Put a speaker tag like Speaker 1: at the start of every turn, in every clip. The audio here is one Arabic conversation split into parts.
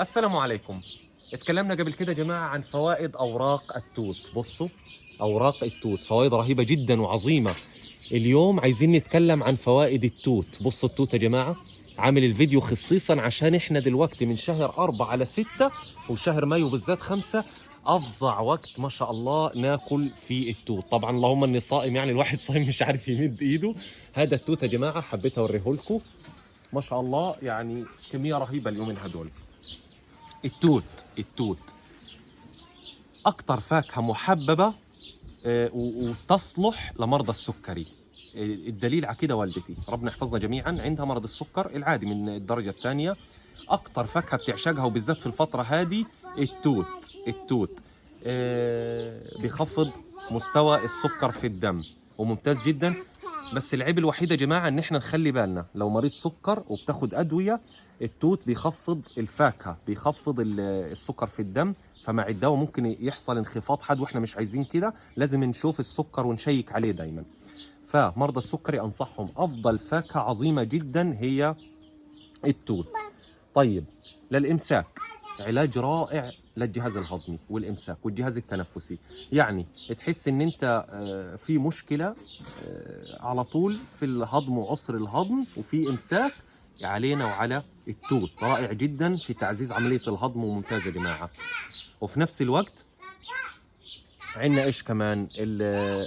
Speaker 1: السلام عليكم. اتكلمنا قبل كده يا جماعة عن فوائد أوراق التوت. بصوا، أوراق التوت فوائد رهيبة جدا وعظيمة. اليوم عايزين نتكلم عن فوائد التوت. بصوا التوت يا جماعة، عامل الفيديو خصيصا عشان احنا دلوقتي من شهر 4 على 6 وشهر مايو بالذات 5 أفظع وقت ما شاء الله ناكل فيه التوت. طبعا اللهم اني صائم، يعني الواحد صايم مش عارف يمد ايده. هذا التوت يا جماعة حبيت اوريه لكم، ما شاء الله يعني كمية رهيبة اليومين هدول. التوت أكتر فاكهة محببة وتصلح لمرضى السكري. الدليل على كده والدتي ربنا يحفظنا جميعا، عندها مرض السكر العادي من الدرجة الثانية. أكتر فاكهة بتعشقها وبالذات في الفترة هذه التوت بيخفض مستوى السكر في الدم وممتاز جدا. بس العيب الوحيد يا جماعة ان احنا نخلي بالنا لو مريض سكر وبتاخد ادوية، التوت بيخفض الفاكهة بيخفض السكر في الدم، فمع الدواء ممكن يحصل انخفاض حاد واحنا مش عايزين كده. لازم نشوف السكر ونشيك عليه دايما. فمرضى السكري انصحهم افضل فاكهة عظيمة جدا هي التوت. طيب، للامساك علاج رائع للجهاز الهضمي والامساك والجهاز التنفسي. يعني تحس ان انت في مشكله على طول في الهضم وعسر الهضم وفي امساك، علينا وعلى التوت رائع جدا في تعزيز عمليه الهضم وممتاز يا جماعه. وفي نفس الوقت عندنا ايش كمان،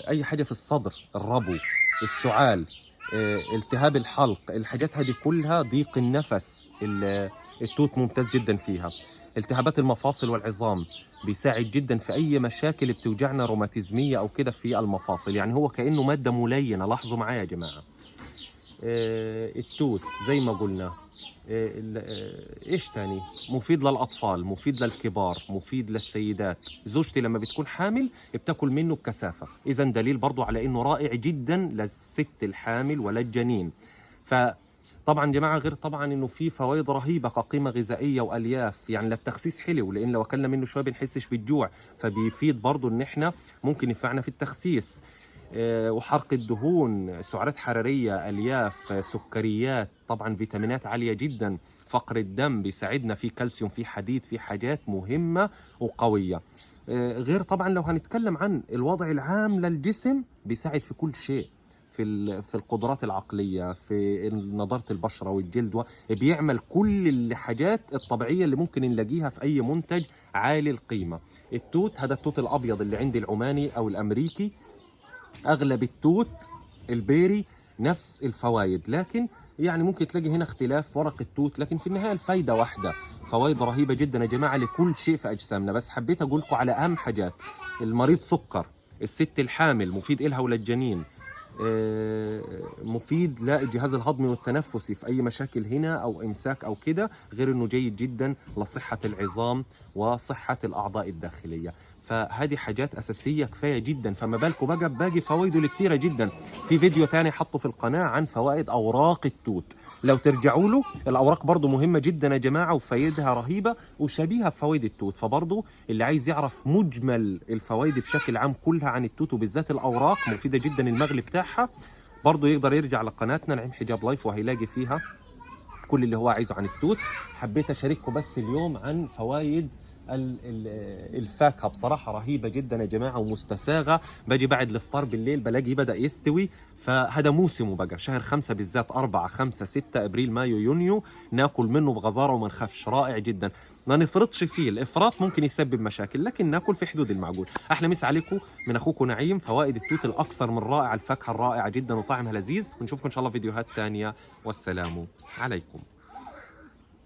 Speaker 1: اي حاجه في الصدر، الربو، السعال، التهاب الحلق، الحاجات هذه كلها، ضيق النفس، التوت ممتاز جدا فيها. التهابات المفاصل والعظام بيساعد جدا في اي مشاكل بتوجعنا روماتيزميه او كده في المفاصل، يعني هو كانه ماده ملينه. لاحظوا معايا يا جماعه. التوت زي ما قلنا. ايش تاني؟ مفيد للاطفال، مفيد للكبار، مفيد للسيدات. زوجتي لما بتكون حامل بتاكل منه بكثافه، اذا دليل برضو على انه رائع جدا للست الحامل وللجنين. فطبعا جماعه غير طبعا انه في فوائد رهيبه كقيمه غذائيه والياف، يعني للتخسيس حلو، لان لو اكلنا منه شويه بنحسش بالجوع، فبيفيد برضو ان احنا ممكن ينفعنا في التخسيس. وحرق الدهون، سعرات حرارية، ألياف، سكريات، طبعا فيتامينات عالية جدا. فقر الدم بيساعدنا، في كالسيوم، في حديد، في حاجات مهمة وقوية. غير طبعا لو هنتكلم عن الوضع العام للجسم، بيساعد في كل شيء، في القدرات العقلية، في نضارة البشرة والجلد، بيعمل كل الحاجات الطبيعية اللي ممكن نلاقيها في أي منتج عالي القيمة. التوت، هذا التوت الأبيض اللي عندي العماني أو الأمريكي، اغلب التوت البيري نفس الفوائد، لكن يعني ممكن تلاقي هنا اختلاف ورق التوت، لكن في النهايه الفايده واحده. فوائد رهيبه جدا يا جماعه لكل شيء في اجسامنا. بس حبيت اقول لكم على اهم حاجات. المريض سكر، الست الحامل مفيد إلها وللجنين، مفيد للجهاز الهضمي والتنفسي في اي مشاكل هنا او امساك او كده، غير انه جيد جدا لصحه العظام وصحه الاعضاء الداخليه. فهذه حاجات اساسيه كفايه جدا، فما بالكم بقى باقي فوائده الكثيره جدا. في فيديو تاني حطه في القناه عن فوائد اوراق التوت، لو ترجعوا له. الاوراق برضو مهمه جدا يا جماعه وفوائدها رهيبه وشبيهه بفوائد التوت. فبرضو اللي عايز يعرف مجمل الفوائد بشكل عام كلها عن التوت وبالذات الاوراق مفيده جدا المغلي بتاعها، برضو يقدر يرجع لقناتنا نعيم حجاب لايف وهيلاقي فيها كل اللي هو عايزه عن التوت. حبيت اشارككم بس اليوم عن فوائد الفاكهه، بصراحه رهيبه جدا يا جماعه ومستساغه. باجي بعد الافطار بالليل بلاقيه بدا يستوي، فهذا موسمه بقى شهر 5 بالذات، 4 5 6 ابريل مايو يونيو، ناكل منه بغزاره وما نخافش. رائع جدا، ما نفرطش فيه، الافراط ممكن يسبب مشاكل، لكن ناكل في حدود المعقول. احلى مسا عليكم من اخوكم نعيم. فوائد التوت الاكثر من رائع، الفاكهه الرائعه جدا وطعمها لذيذ، ونشوفكم ان شاء الله فيديوهات ثانيه، والسلام عليكم.